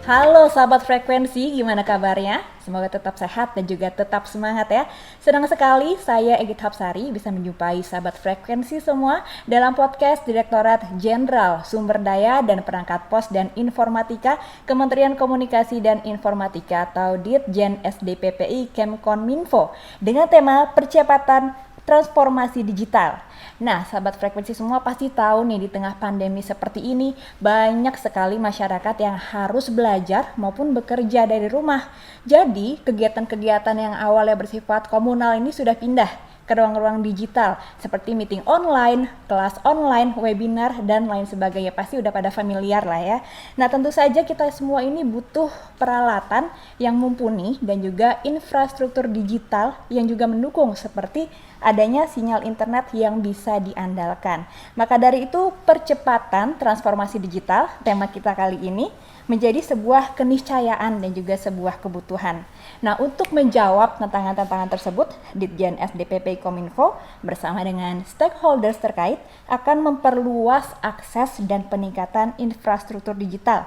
Halo sahabat frekuensi, gimana kabarnya? Semoga tetap sehat dan juga tetap semangat ya. Senang sekali saya Egit Hapsari bisa menjumpai sahabat frekuensi semua dalam podcast Direktorat Jenderal Sumber Daya dan Perangkat Pos dan Informatika Kementerian Komunikasi dan Informatika atau Ditjen SDPPI Kemkominfo dengan tema percepatan transformasi digital. Nah, sahabat frekuensi semua pasti tahu nih di tengah pandemi seperti ini banyak sekali masyarakat yang harus belajar maupun bekerja dari rumah. Jadi, kegiatan-kegiatan yang awalnya bersifat komunal ini sudah pindah ke ruang-ruang digital seperti meeting online, kelas online, webinar, dan lain sebagainya. Pasti udah pada familiar lah ya. Nah, tentu saja kita semua ini butuh peralatan yang mumpuni dan juga infrastruktur digital yang juga mendukung seperti adanya sinyal internet yang bisa diandalkan. Maka dari itu, percepatan transformasi digital, tema kita kali ini, menjadi sebuah keniscayaan dan juga sebuah kebutuhan. Nah, untuk menjawab tantangan-tantangan tersebut, Ditjen SDPPI Kominfo bersama dengan stakeholders terkait akan memperluas akses dan peningkatan infrastruktur digital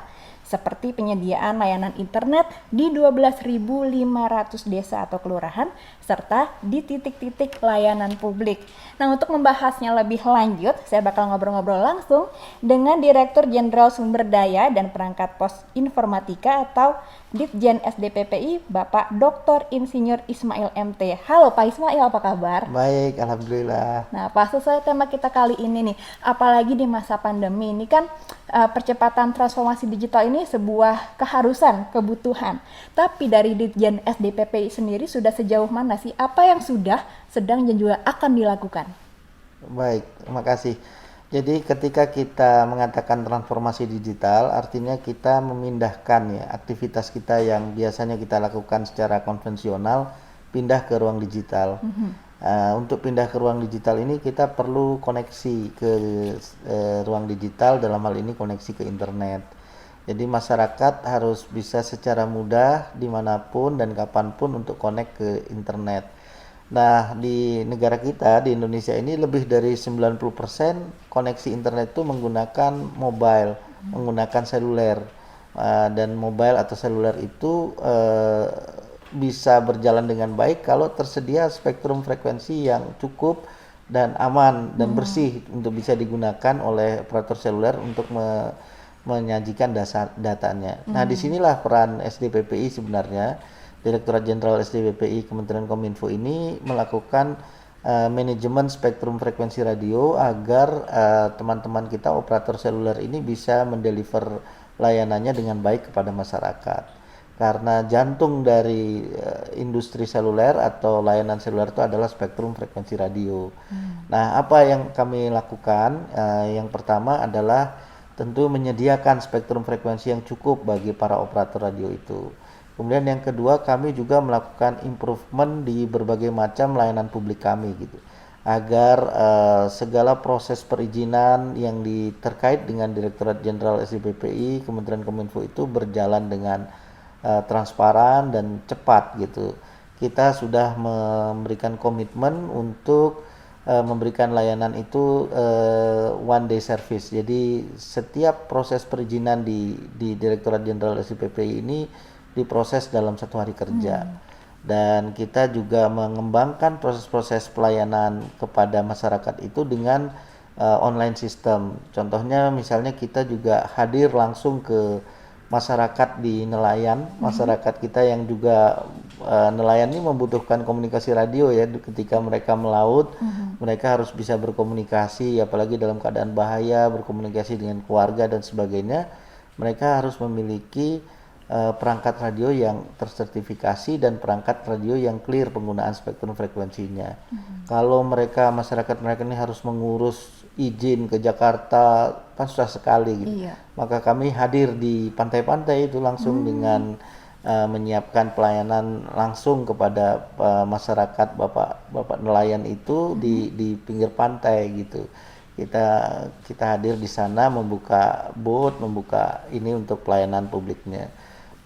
seperti penyediaan layanan internet di 12.500 desa atau kelurahan serta di titik-titik layanan publik. Nah, untuk membahasnya lebih lanjut, saya bakal ngobrol-ngobrol langsung dengan Direktur Jenderal Sumber Daya dan Perangkat Pos Informatika atau Ditjen SDPPI, Bapak Dr. Insinyur Ismail MT. Halo Pak Ismail, apa kabar? Baik, alhamdulillah. Nah, pas sesuai tema kita kali ini nih, apalagi di masa pandemi ini kan percepatan transformasi digital ini sebuah keharusan, kebutuhan. Tapi dari Ditjen SDPPI sendiri sudah sejauh mana sih? Apa yang sudah, sedang, dan juga akan dilakukan? Baik, terima kasih. Jadi ketika kita mengatakan transformasi digital, artinya kita memindahkan ya aktivitas kita yang biasanya kita lakukan secara konvensional pindah ke ruang digital. Untuk pindah ke ruang digital ini kita perlu koneksi ke ruang digital, dalam hal ini koneksi ke internet. Jadi masyarakat harus bisa secara mudah dimanapun dan kapanpun untuk connect ke internet. Nah, di negara kita, di Indonesia ini lebih dari 90% koneksi internet itu menggunakan mobile, menggunakan seluler. Dan mobile atau seluler itu bisa berjalan dengan baik kalau tersedia spektrum frekuensi yang cukup dan aman dan bersih untuk bisa digunakan oleh operator seluler untuk menyajikan datanya. Nah, disinilah peran SDPPI sebenarnya. Direktorat Jenderal SDPPI Kementerian Kominfo ini melakukan manajemen spektrum frekuensi radio agar teman-teman kita operator seluler ini bisa mendeliver layanannya dengan baik kepada masyarakat. Karena jantung dari industri seluler atau layanan seluler itu adalah spektrum frekuensi radio. Nah, apa yang kami lakukan? Yang pertama adalah tentu menyediakan spektrum frekuensi yang cukup bagi para operator radio itu. Kemudian yang kedua, kami juga melakukan improvement di berbagai macam layanan publik kami gitu, agar segala proses perizinan yang terkait dengan Direktorat Jenderal SDPPI Kementerian Kominfo itu berjalan dengan transparan dan cepat gitu. Kita sudah memberikan komitmen untuk memberikan layanan itu one day service. Jadi setiap proses perizinan di Direktorat Jenderal SDPPI ini diproses dalam 1 hari kerja. Dan kita juga mengembangkan proses-proses pelayanan kepada masyarakat itu dengan online system. Contohnya misalnya kita juga hadir langsung ke masyarakat di nelayan, masyarakat kita yang juga nelayan ini membutuhkan komunikasi radio ya, ketika mereka melaut, mereka harus bisa berkomunikasi, apalagi dalam keadaan bahaya, berkomunikasi dengan keluarga dan sebagainya. Mereka harus memiliki perangkat radio yang tersertifikasi dan perangkat radio yang clear penggunaan spektrum frekuensinya. Kalau masyarakat mereka ini harus mengurus izin ke Jakarta, kan susah sekali gitu. Maka kami hadir di pantai-pantai itu langsung dengan menyiapkan pelayanan langsung kepada masyarakat bapak nelayan itu di pinggir pantai gitu. Kita hadir di sana membuka booth, membuka ini untuk pelayanan publiknya.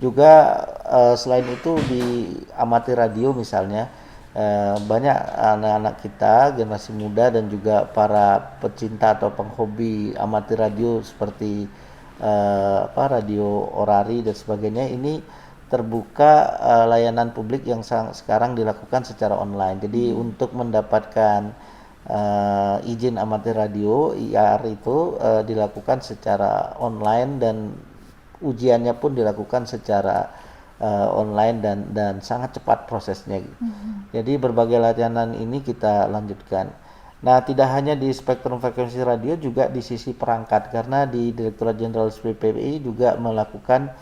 Juga selain itu di amati radio misalnya, banyak anak-anak kita generasi muda dan juga para pecinta atau penghobi amati radio seperti radio orari dan sebagainya ini terbuka layanan publik yang sekarang dilakukan secara online. Jadi untuk mendapatkan izin amatir radio IAR itu dilakukan secara online dan ujiannya pun dilakukan secara online dan sangat cepat prosesnya. Jadi berbagai layanan ini kita lanjutkan. Nah, tidak hanya di spektrum frekuensi radio, juga di sisi perangkat, karena di Direktorat Jenderal BPI juga melakukan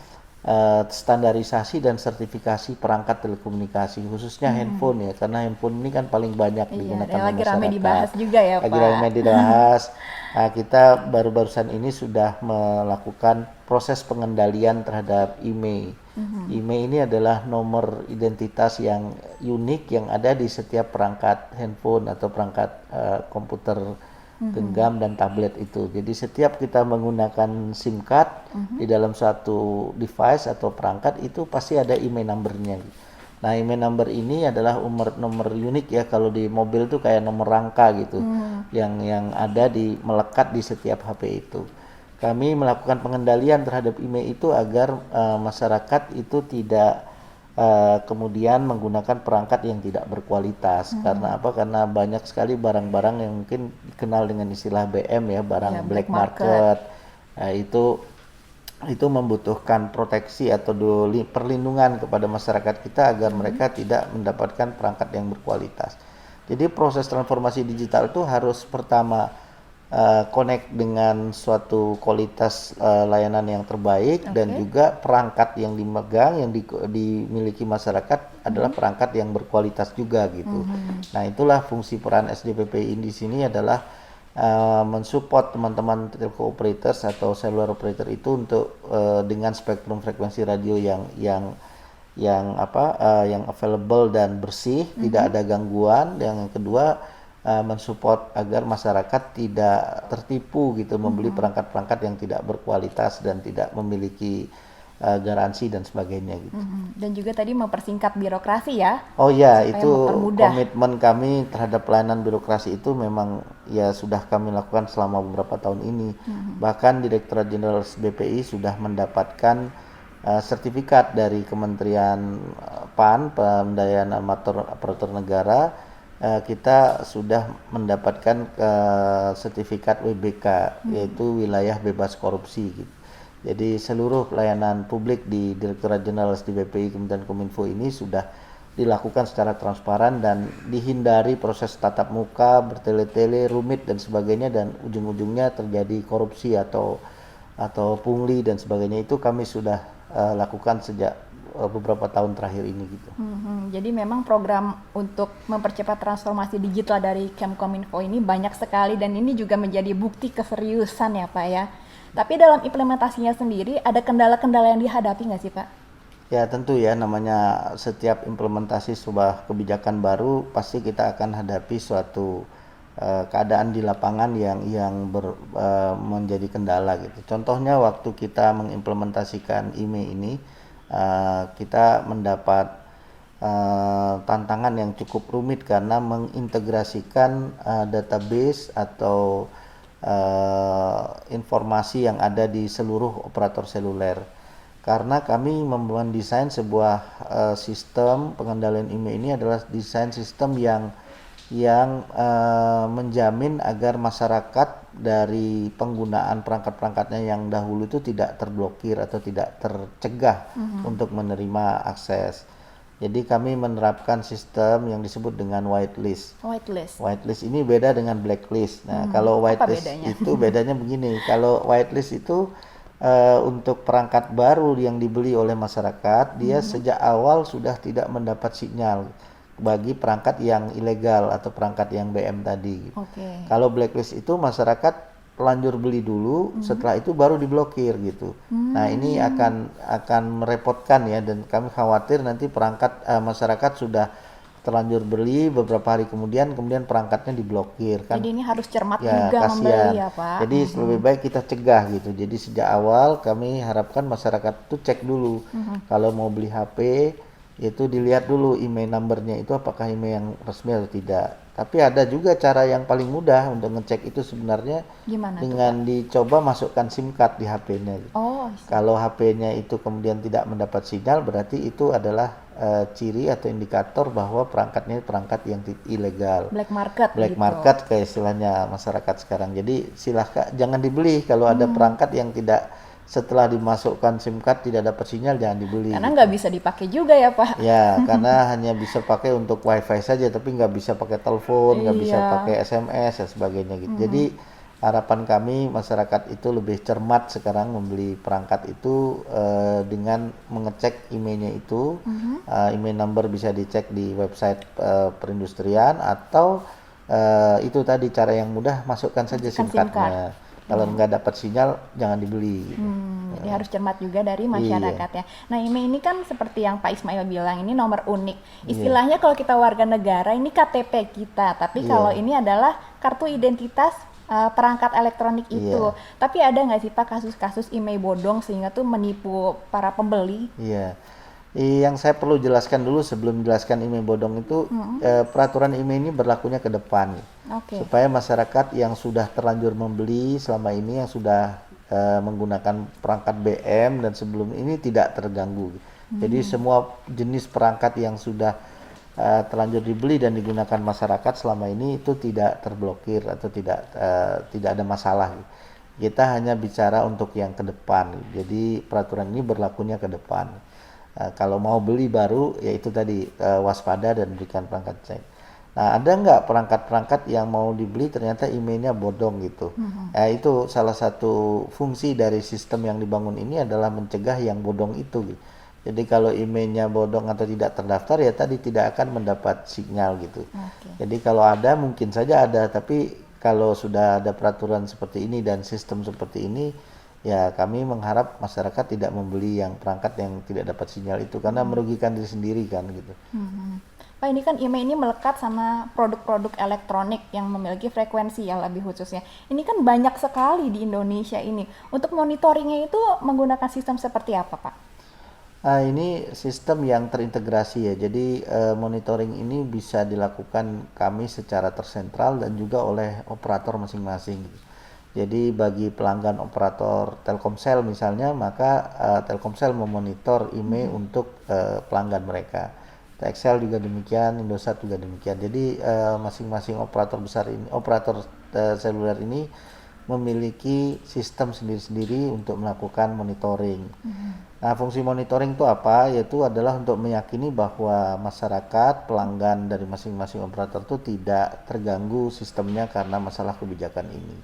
standarisasi dan sertifikasi perangkat telekomunikasi, khususnya handphone ya, karena handphone ini kan paling banyak digunakan oleh lagi masyarakat. Ramai dibahas juga ya, lagi Pak. ramai dibahas. Nah, kita barusan ini sudah melakukan proses pengendalian terhadap IMEI. IMEI ini adalah nomor identitas yang unik yang ada di setiap perangkat handphone atau perangkat komputer genggam dan tablet itu. Jadi setiap kita menggunakan SIM card di dalam suatu device atau perangkat itu pasti ada IMEI number-nya. Nah, IMEI number ini adalah nomor unik ya, kalau di mobil tuh kayak nomor rangka gitu, yang ada melekat di setiap HP itu. Kami melakukan pengendalian terhadap IMEI itu agar masyarakat itu tidak kemudian menggunakan perangkat yang tidak berkualitas. Karena apa? Karena banyak sekali barang-barang yang mungkin dikenal dengan istilah BM ya, barang black market. Nah, itu membutuhkan proteksi atau perlindungan kepada masyarakat kita agar mereka tidak mendapatkan perangkat yang berkualitas. Jadi proses transformasi digital itu harus pertama connect dengan suatu kualitas layanan yang terbaik, dan juga perangkat yang dimegang yang dimiliki masyarakat adalah perangkat yang berkualitas juga gitu. Nah, itulah fungsi peran SDPPI di sini adalah mensupport teman-teman telco operators atau cellular operator itu untuk dengan spektrum frekuensi radio yang available dan bersih, tidak ada gangguan. Yang kedua, mensupport agar masyarakat tidak tertipu gitu membeli perangkat-perangkat yang tidak berkualitas dan tidak memiliki garansi dan sebagainya gitu. Dan juga tadi mempersingkat birokrasi ya. Oh ya, itu mempermudah. komitmen kami terhadap pelayanan birokrasi itu memang ya sudah kami lakukan selama beberapa tahun ini. Bahkan Direktorat Jenderal BPI sudah mendapatkan sertifikat dari Kementerian PAN, Pemberdayaan Aparatur Negara. Kita sudah mendapatkan sertifikat WBK, yaitu wilayah bebas korupsi gitu. Jadi seluruh layanan publik di Direktorat Jenderal SDPPI Kementerian Kominfo ini sudah dilakukan secara transparan dan dihindari proses tatap muka, bertele-tele, rumit dan sebagainya, dan ujung-ujungnya terjadi korupsi atau pungli dan sebagainya. Itu kami sudah lakukan sejak beberapa tahun terakhir ini gitu. Jadi memang program untuk mempercepat transformasi digital dari Kemkominfo ini banyak sekali, dan ini juga menjadi bukti keseriusan ya Pak ya. Tapi dalam implementasinya sendiri ada kendala-kendala yang dihadapi nggak sih Pak? Ya tentu ya, namanya setiap implementasi sebuah kebijakan baru pasti kita akan hadapi suatu keadaan di lapangan yang menjadi kendala gitu. Contohnya waktu kita mengimplementasikan IMEI ini, kita mendapat tantangan yang cukup rumit karena mengintegrasikan database atau informasi yang ada di seluruh operator seluler. Karena kami mendesain sebuah sistem pengendalian IMEI ini adalah desain sistem yang menjamin agar masyarakat dari penggunaan perangkat-perangkatnya yang dahulu itu tidak terblokir atau tidak tercegah untuk menerima akses. Jadi kami menerapkan sistem yang disebut dengan whitelist. Whitelist ini beda dengan blacklist. Nah, kalau whitelist itu bedanya begini. Kalau whitelist itu untuk perangkat baru yang dibeli oleh masyarakat, dia sejak awal sudah tidak mendapat sinyal bagi perangkat yang ilegal atau perangkat yang BM tadi. Kalau blacklist itu masyarakat telanjur beli dulu, setelah itu baru diblokir gitu. Nah, ini akan merepotkan ya, dan kami khawatir nanti perangkat masyarakat sudah terlanjur beli beberapa hari kemudian perangkatnya diblokir kan. Jadi ini harus cermat juga membeli ya Pak. Jadi lebih baik kita cegah gitu. Jadi sejak awal kami harapkan masyarakat tuh cek dulu. Kalau mau beli HP itu dilihat dulu IMEI numbernya itu apakah IMEI yang resmi atau tidak. Tapi ada juga cara yang paling mudah untuk ngecek itu sebenarnya Gimana tuh, dengan dicoba masukkan SIM card di HP-nya. Oh, Kalau HP-nya itu kemudian tidak mendapat sinyal, berarti itu adalah ciri atau indikator bahwa perangkatnya perangkat yang ilegal. black market Black gitu. market kayak istilahnya masyarakat sekarang. Jadi silahkan jangan dibeli kalau ada perangkat yang tidak setelah dimasukkan SIM card tidak dapat sinyal, jangan dibeli. Karena nggak bisa dipakai juga ya, Pak. Ya, karena hanya bisa pakai untuk WiFi saja, tapi nggak bisa pakai telepon, nggak bisa Iya. pakai SMS dan sebagainya gitu. Jadi harapan kami masyarakat itu lebih cermat sekarang membeli perangkat itu dengan mengecek emailnya itu, email number bisa dicek di website perindustrian atau itu tadi cara yang mudah masukkan saja SIM SIM card. cardnya. Kalau nggak dapat sinyal jangan dibeli. Jadi harus cermat juga dari masyarakat ya. Nah, IMEI ini kan seperti yang Pak Ismail bilang, ini nomor unik. Istilahnya kalau kita warga negara ini KTP kita, tapi kalau ini adalah kartu identitas perangkat elektronik itu. Tapi ada nggak sih Pak kasus-kasus IMEI bodong sehingga tuh menipu para pembeli? Iya. Yang saya perlu jelaskan dulu sebelum jelaskan IMEI bodong itu peraturan IMEI ini berlakunya ke depan. Oke. Supaya masyarakat yang sudah terlanjur membeli selama ini yang sudah menggunakan perangkat BM dan sebelum ini tidak terganggu. Jadi semua jenis perangkat yang sudah terlanjur dibeli dan digunakan masyarakat selama ini itu tidak terblokir atau tidak ada masalah. Kita hanya bicara untuk yang ke depan. Jadi peraturan ini berlakunya ke depan. Kalau mau beli baru ya itu tadi waspada dan berikan perangkat cek. Nah, ada nggak perangkat-perangkat yang mau dibeli ternyata emailnya bodong gitu. Itu salah satu fungsi dari sistem yang dibangun ini adalah mencegah yang bodong itu gitu. Jadi kalau emailnya bodong atau tidak terdaftar ya tadi tidak akan mendapat sinyal gitu. Jadi kalau ada mungkin saja ada, tapi kalau sudah ada peraturan seperti ini dan sistem seperti ini ya kami mengharap masyarakat tidak membeli yang perangkat yang tidak dapat sinyal itu karena merugikan diri sendiri kan gitu. Pak, ini kan IMEI ini melekat sama produk-produk elektronik yang memiliki frekuensi yang lebih khususnya. Ini kan banyak sekali di Indonesia ini. Untuk monitoringnya itu menggunakan sistem seperti apa, Pak? Ini sistem yang terintegrasi ya. Jadi monitoring ini bisa dilakukan kami secara tersentral dan juga oleh operator masing-masing. Jadi bagi pelanggan operator Telkomsel misalnya, maka Telkomsel memonitor IMEI untuk pelanggan mereka. Telkomsel juga demikian, Indosat juga demikian. Jadi masing-masing operator besar ini, operator seluler ini memiliki sistem sendiri-sendiri untuk melakukan monitoring. Nah, fungsi monitoring itu apa? Yaitu adalah untuk meyakini bahwa masyarakat, pelanggan dari masing-masing operator itu tidak terganggu sistemnya karena masalah kebijakan ini.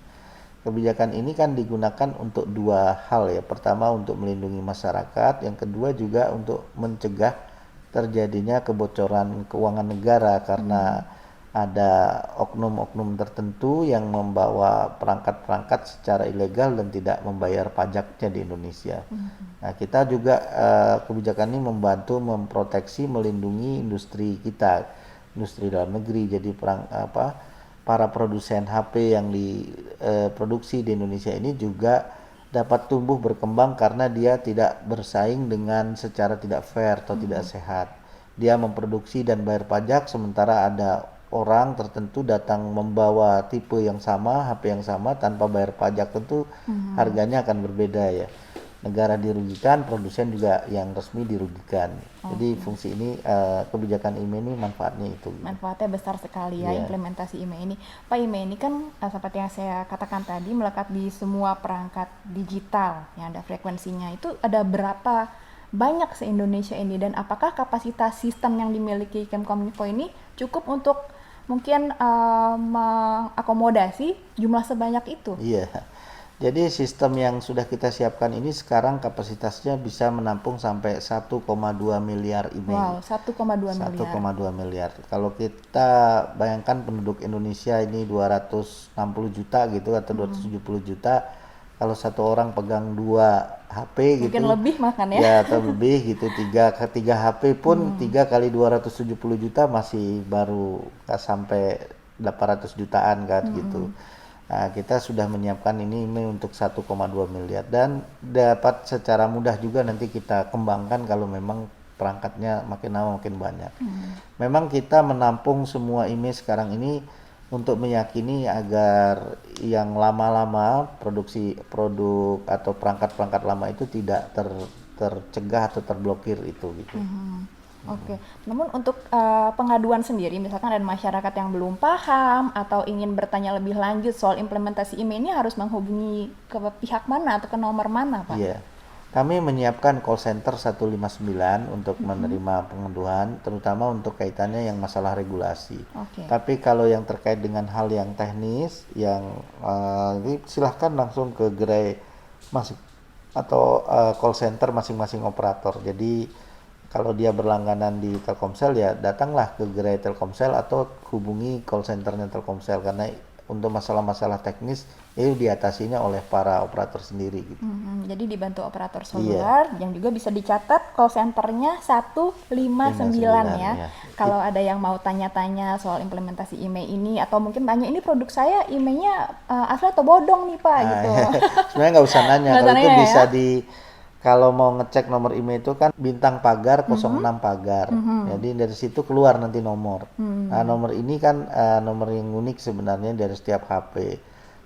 Kebijakan ini kan digunakan untuk dua hal ya. Pertama untuk melindungi masyarakat, yang kedua juga untuk mencegah terjadinya kebocoran keuangan negara karena ada oknum-oknum tertentu yang membawa perangkat-perangkat secara ilegal dan tidak membayar pajaknya di Indonesia. Nah, kita juga kebijakan ini membantu memproteksi, melindungi industri kita, industri dalam negeri. Jadi para produsen HP yang diproduksi di Indonesia ini juga dapat tumbuh berkembang karena dia tidak bersaing dengan secara tidak fair atau tidak sehat. Dia memproduksi dan bayar pajak sementara ada orang tertentu datang membawa tipe yang sama, HP yang sama tanpa bayar pajak, tentu harganya akan berbeda ya. Negara dirugikan, produsen juga yang resmi dirugikan. Jadi fungsi ini kebijakan IMEI ini manfaatnya itu. Manfaatnya besar sekali ya implementasi IMEI ini. Pak, IMEI ini kan seperti yang saya katakan tadi melekat di semua perangkat digital yang ada frekuensinya. Itu ada berapa banyak se-Indonesia ini dan apakah kapasitas sistem yang dimiliki Kemkominfo ini cukup untuk mungkin mengakomodasi jumlah sebanyak itu? Iya. Jadi sistem yang sudah kita siapkan ini sekarang kapasitasnya bisa menampung sampai 1,2 miliar email. Wow, 1,2 miliar. 1,2 miliar. Kalau kita bayangkan penduduk Indonesia ini 260 juta gitu atau 270 juta, kalau satu orang pegang 2 HP gitu. Mungkin lebih makan ya. Ya, atau lebih gitu. 3 HP pun 3 kali 270 juta masih baru sampai 800 jutaan kan gitu. Nah, kita sudah menyiapkan ini untuk 1,2 miliar dan dapat secara mudah juga nanti kita kembangkan kalau memang perangkatnya makin lama makin banyak. Memang kita menampung semua email sekarang ini untuk meyakini agar yang lama-lama produksi produk atau perangkat-perangkat lama itu tidak tercegah atau terblokir itu gitu. Oke, namun untuk pengaduan sendiri, misalkan ada masyarakat yang belum paham atau ingin bertanya lebih lanjut soal implementasi IMEI ini harus menghubungi ke pihak mana atau ke nomor mana, Pak? Iya, kami menyiapkan call center 159 untuk menerima pengaduan, terutama untuk kaitannya yang masalah regulasi. Oke. Tapi kalau yang terkait dengan hal yang teknis, yang ini silahkan langsung ke gerai masing atau call center masing-masing operator. Jadi kalau dia berlangganan di Telkomsel ya datanglah ke gerai Telkomsel atau hubungi call centernya Telkomsel, karena untuk masalah-masalah teknis itu diatasinya oleh para operator sendiri gitu. Jadi dibantu operator seluler yang juga bisa dicatat call centernya 159 ya. Ya. Kalau ada yang mau tanya-tanya soal implementasi IMEI ini atau mungkin tanya ini produk saya IMEI-nya asli atau bodong nih Pak gitu. Sebenarnya nggak usah nanya, Nggak kalau usah itu nanya bisa ya? kalau mau ngecek nomor email itu kan bintang pagar 06 pagar. Jadi dari situ keluar nanti nomor. Nah, nomor ini kan nomor yang unik sebenarnya dari setiap HP.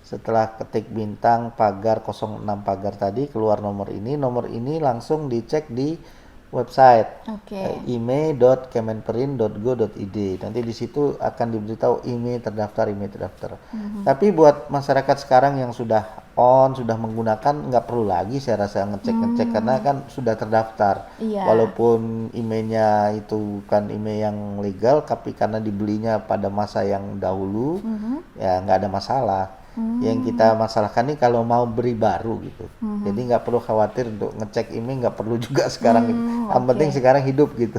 Setelah ketik bintang pagar 06 pagar tadi keluar nomor ini. Nomor ini langsung dicek di website Oke. email.kemenperin.go.id. Nanti di situ akan diberitahu email terdaftar. Tapi buat masyarakat sekarang yang sudah sudah menggunakan, nggak perlu lagi saya rasa ngecek karena kan sudah terdaftar. Iya. Walaupun emailnya itu kan email yang legal, tapi karena dibelinya pada masa yang dahulu, ya nggak ada masalah. Yang kita masalahkan ini kalau mau beri baru gitu. Jadi nggak perlu khawatir untuk ngecek email, nggak perlu juga sekarang. Yang penting sekarang hidup gitu.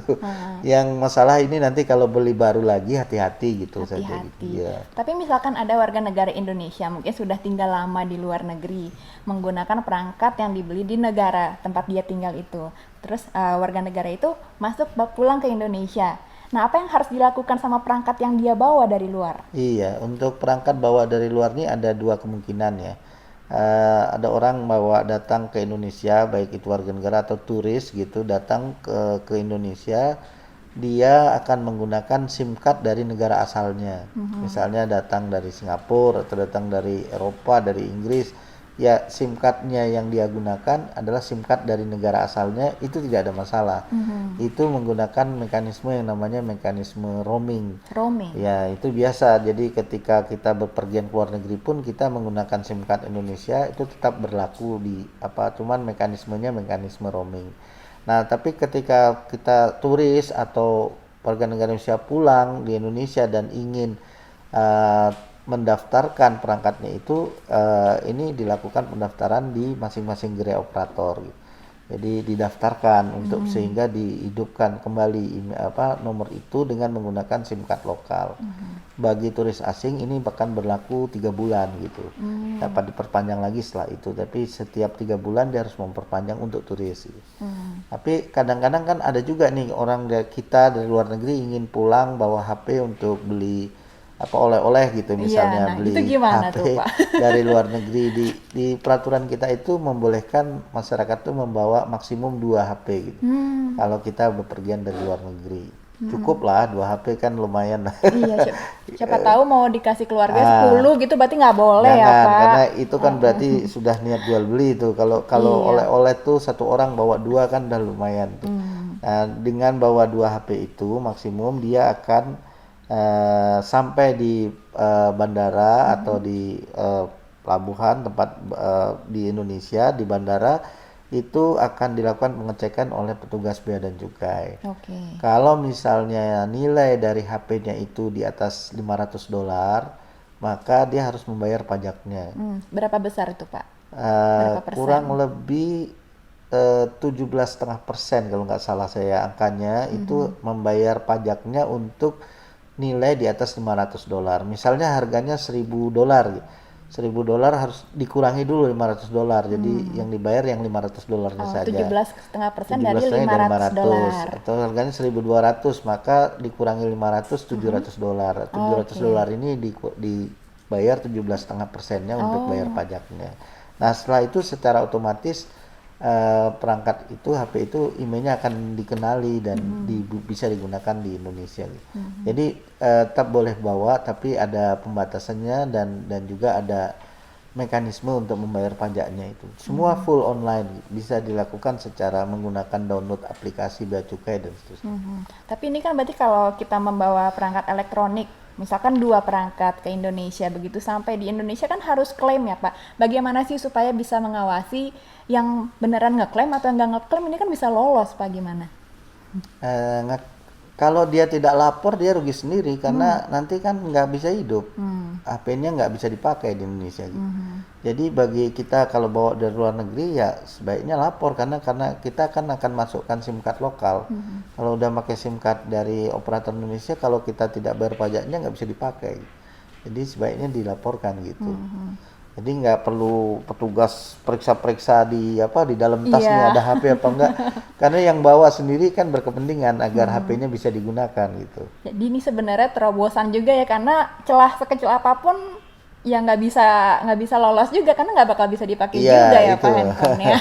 Yang masalah ini nanti kalau beli baru lagi hati-hati gitu saja. Hati-hati. Gitu. Ya. Tapi misalkan ada warga negara Indonesia mungkin sudah tinggal lama di luar negeri menggunakan perangkat yang dibeli di negara tempat dia tinggal itu. Terus warga negara itu pulang ke Indonesia. Nah, apa yang harus dilakukan sama perangkat yang dia bawa dari luar? Iya, untuk perangkat bawa dari luar ini ada dua kemungkinan ya. Ada orang datang ke Indonesia, baik itu warga negara atau turis gitu, datang ke Indonesia, dia akan menggunakan SIM card dari negara asalnya. Misalnya datang dari Singapura atau datang dari Eropa, dari Inggris. Ya, SIM card-nya yang dia gunakan adalah SIM card dari negara asalnya, itu tidak ada masalah. Itu menggunakan mekanisme yang namanya mekanisme roaming. Roaming. Ya, itu biasa. Jadi ketika kita bepergian ke luar negeri pun kita menggunakan SIM card Indonesia itu tetap berlaku cuman mekanismenya mekanisme roaming. Nah, tapi ketika kita turis atau warga negara Indonesia pulang di Indonesia dan ingin mendaftarkan perangkatnya itu, ini dilakukan pendaftaran di masing-masing gerai operator gitu. Jadi didaftarkan untuk sehingga dihidupkan kembali nomor itu dengan menggunakan SIM card lokal. Bagi turis asing ini bahkan berlaku 3 bulan gitu. Dapat diperpanjang lagi setelah itu, tapi setiap 3 bulan dia harus memperpanjang untuk turis gitu. Tapi kadang-kadang kan ada juga nih orang kita dari luar negeri ingin pulang bawa HP untuk beli oleh-oleh gitu, misalnya beli itu gimana HP tuh, Pak? dari luar negeri. Di peraturan kita itu membolehkan masyarakat tuh membawa maksimum 2 HP gitu. Kalau kita bepergian dari luar negeri. Cukup lah 2 HP kan lumayan lah. Iya, siapa tahu mau dikasih keluarga 10 gitu berarti nggak boleh ya, Jangan, Pak. karena itu kan berarti sudah niat jual beli itu. Kalau Iya. oleh-oleh tuh satu orang bawa 2 kan udah lumayan tuh. Nah, dengan bawa 2 HP itu maksimum dia akan sampai di bandara atau di pelabuhan tempat di Indonesia, di bandara itu akan dilakukan pengecekan oleh petugas bea dan cukai. Oke. Kalau misalnya nilai dari HP-nya itu di atas $500, maka dia harus membayar pajaknya. Berapa besar itu, Pak? Berapa persen? Kurang lebih 17,5% kalau nggak salah saya angkanya, itu membayar pajaknya untuk nilai di atas $500. Misalnya harganya $1.000 gitu. $1.000 harus dikurangi dulu $500. Jadi yang dibayar yang $500 saja. 17,5% dari $500. Atau harganya $1.200, maka dikurangi $500, $700. $700 ini dibayar 17,5%-nya untuk bayar pajaknya. Nah, setelah itu secara otomatis perangkat itu HP itu emailnya akan dikenali dan bisa digunakan di Indonesia. Jadi tetap boleh bawa tapi ada pembatasannya dan juga ada mekanisme untuk membayar pajaknya itu. Semua full online, bisa dilakukan secara menggunakan download aplikasi Bea Cukai dan seterusnya. Tapi ini kan berarti kalau kita membawa perangkat elektronik, misalkan 2 perangkat ke Indonesia, begitu sampai di Indonesia kan harus klaim ya Pak. Bagaimana sih supaya bisa mengawasi yang beneran ngeklaim atau nggak ngeklaim ini kan bisa lolos Pak, gimana? Kalau dia tidak lapor dia rugi sendiri karena nanti kan nggak bisa hidup, HP-nya nggak bisa dipakai di Indonesia gitu. Jadi bagi kita kalau bawa dari luar negeri ya sebaiknya lapor karena kita kan akan masukkan SIM card lokal. Kalau udah pakai SIM card dari operator Indonesia, kalau kita tidak bayar pajaknya nggak bisa dipakai. Jadi sebaiknya dilaporkan gitu. Jadi nggak perlu petugas periksa-periksa di dalam tasnya ada HP apa enggak, karena yang bawa sendiri kan berkepentingan agar HP-nya bisa digunakan gitu. Jadi ini sebenarnya terobosan juga ya, karena celah sekecil apapun ya nggak bisa lolos juga karena nggak bakal bisa dipakai juga ya Pak handphonenya.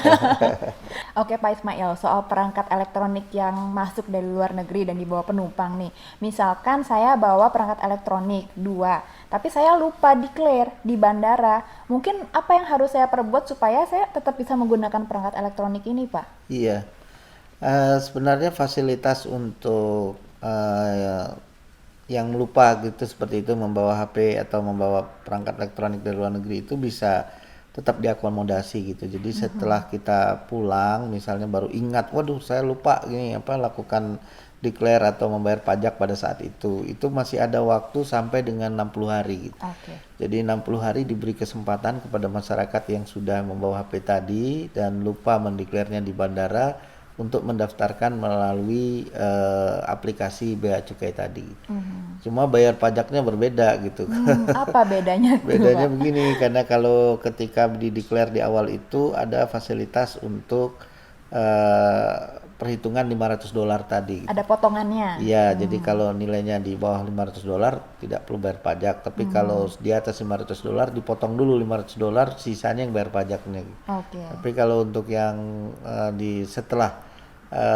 Oke Pak Ismail, soal perangkat elektronik yang masuk dari luar negeri dan dibawa penumpang nih. Misalkan saya bawa perangkat elektronik 2, tapi saya lupa declare di bandara. Mungkin apa yang harus saya perbuat supaya saya tetap bisa menggunakan perangkat elektronik ini Pak? Iya, sebenarnya fasilitas untuk yang lupa gitu seperti itu membawa HP atau membawa perangkat elektronik dari luar negeri itu bisa tetap diakomodasi gitu. Jadi setelah kita pulang misalnya baru ingat, waduh saya lupa lakukan declare atau membayar pajak pada saat itu masih ada waktu sampai dengan 60 hari gitu. Jadi 60 hari diberi kesempatan kepada masyarakat yang sudah membawa HP tadi dan lupa mendeklarnya di bandara untuk mendaftarkan melalui aplikasi Bea Cukai tadi. Cuma bayar pajaknya berbeda gitu. Apa bedanya? Bedanya begini, karena kalau ketika dideklar di awal itu ada fasilitas untuk perhitungan $500 tadi. Ada potongannya? Iya, jadi kalau nilainya di bawah $500 tidak perlu bayar pajak, tapi kalau di atas $500 dipotong dulu $500, sisanya yang bayar pajaknya. Tapi kalau untuk yang setelah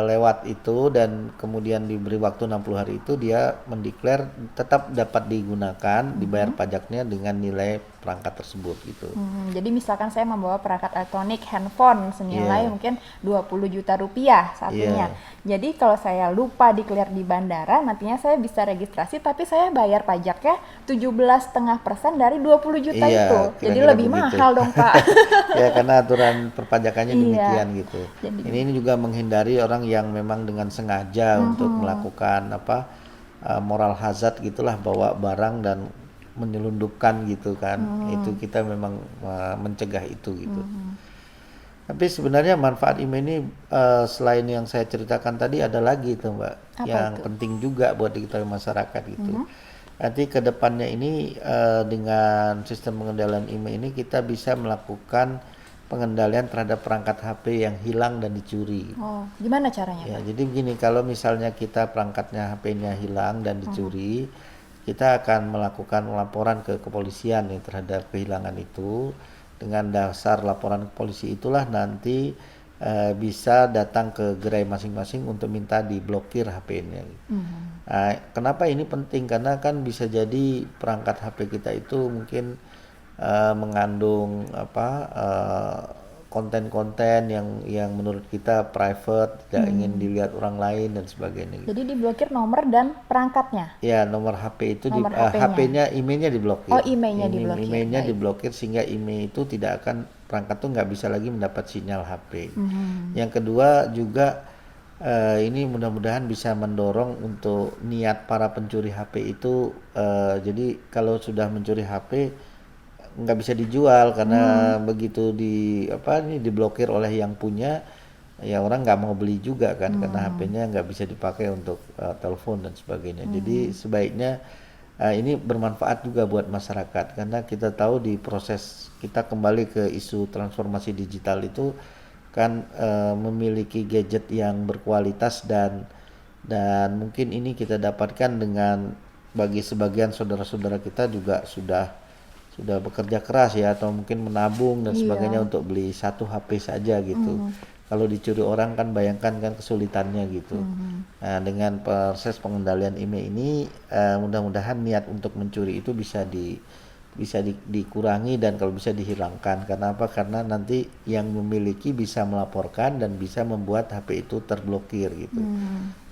lewat itu dan kemudian diberi waktu 60 hari itu dia mendeklar tetap dapat digunakan, dibayar pajaknya dengan nilai perangkat tersebut gitu. Jadi misalkan saya membawa perangkat elektronik handphone senilai mungkin 20 juta rupiah satunya. Jadi kalau saya lupa declare di bandara, nantinya saya bisa registrasi tapi saya bayar pajaknya 17,5% dari 20 juta itu. Jadi lebih mahal dong Pak. Ya karena aturan perpajakannya demikian gitu. Ini juga menghindari orang yang memang dengan sengaja untuk melakukan moral hazard gitulah, bawa barang dan menyelundupkan gitu kan. Itu kita memang mencegah itu gitu. Tapi sebenarnya manfaat email ini selain yang saya ceritakan tadi ada lagi itu Mbak, yang penting juga buat diketahui masyarakat gitu. Nanti ke depannya ini dengan sistem pengendalian email ini kita bisa melakukan pengendalian terhadap perangkat HP yang hilang dan dicuri. Gimana caranya? Ya, jadi begini, kalau misalnya kita perangkatnya HP-nya hilang dan dicuri, kita akan melakukan laporan ke kepolisian terhadap kehilangan itu. Dengan dasar laporan ke polisi itulah nanti bisa datang ke gerai masing-masing untuk minta diblokir HP-nya. Kenapa ini penting? Karena kan bisa jadi perangkat HP kita itu mungkin mengandung konten-konten yang menurut kita private, tidak ingin dilihat orang lain dan sebagainya. Jadi diblokir nomor dan perangkatnya? Ya, nomor HP itu HP-nya, emailnya diblokir. Emailnya diblokir. Emailnya diblokir sehingga email itu tidak akan, perangkat itu nggak bisa lagi mendapat sinyal HP. Yang kedua juga ini mudah-mudahan bisa mendorong untuk niat para pencuri HP itu. Jadi kalau sudah mencuri HP nggak bisa dijual karena begitu diblokir oleh yang punya, ya orang nggak mau beli juga kan, karena HP-nya nggak bisa dipakai untuk telepon dan sebagainya. Jadi sebaiknya ini bermanfaat juga buat masyarakat, karena kita tahu di proses kita kembali ke isu transformasi digital itu kan memiliki gadget yang berkualitas dan mungkin ini kita dapatkan dengan bagi sebagian saudara-saudara kita juga sudah sudah bekerja keras ya, atau mungkin menabung dan Iya. sebagainya untuk beli satu HP saja gitu. Kalau dicuri orang kan bayangkan kan kesulitannya gitu. Nah, dengan proses pengendalian IMEI ini mudah-mudahan niat untuk mencuri itu bisa dikurangi dan kalau bisa dihilangkan. Karena apa? Karena nanti yang memiliki bisa melaporkan dan bisa membuat HP itu terblokir gitu.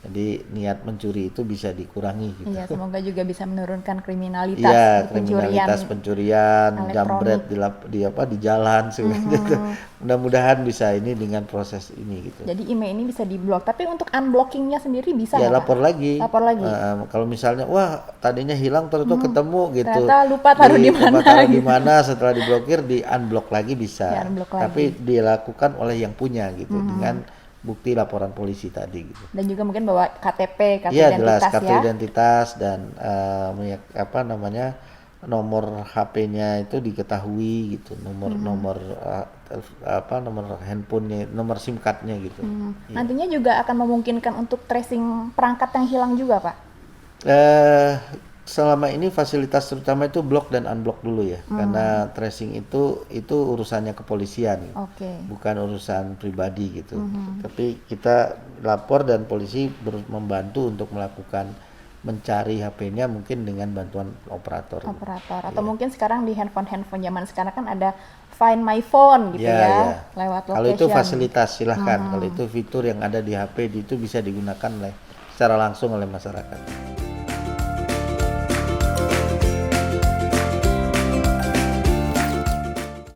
Jadi niat mencuri itu bisa dikurangi gitu. Iya, semoga juga bisa menurunkan kriminalitas Iya, di pencurian kriminalitas pencurian, elektronik. jambret di jalan seperti itu. Mudah-mudahan bisa ini dengan proses ini gitu. Jadi IMEI ini bisa diblok, tapi untuk unblockingnya sendiri bisa Ya nggak, Pak? lapor lagi. Lapor lagi. Kalau misalnya wah tadinya hilang terus ketemu gitu. Ternyata lupa taruh di mana taruh di gitu. mana setelah diblokir di unblock lagi bisa. Di-unblock lagi. Tapi dilakukan oleh yang punya gitu dengan bukti laporan polisi tadi gitu. Dan juga mungkin bawa KTP, kartu Iya jelas identitas kartu ya. identitas dan nomor HP-nya itu diketahui gitu, nomor handphonenya, nomor SIM card-nya gitu. Iya. Nantinya juga akan memungkinkan untuk tracing perangkat yang hilang juga, Pak? Selama ini fasilitas terutama itu blok dan unblock dulu ya, karena tracing itu urusannya kepolisian, Oke. bukan urusan pribadi gitu. Tapi kita lapor dan polisi membantu untuk melakukan mencari HP-nya mungkin dengan bantuan operator. Atau mungkin sekarang di handphone zaman sekarang kan ada Find My Phone gitu ya, lewat location. Kalau itu fasilitas silahkan, kalau itu fitur yang ada di HP itu bisa digunakan secara langsung oleh masyarakat.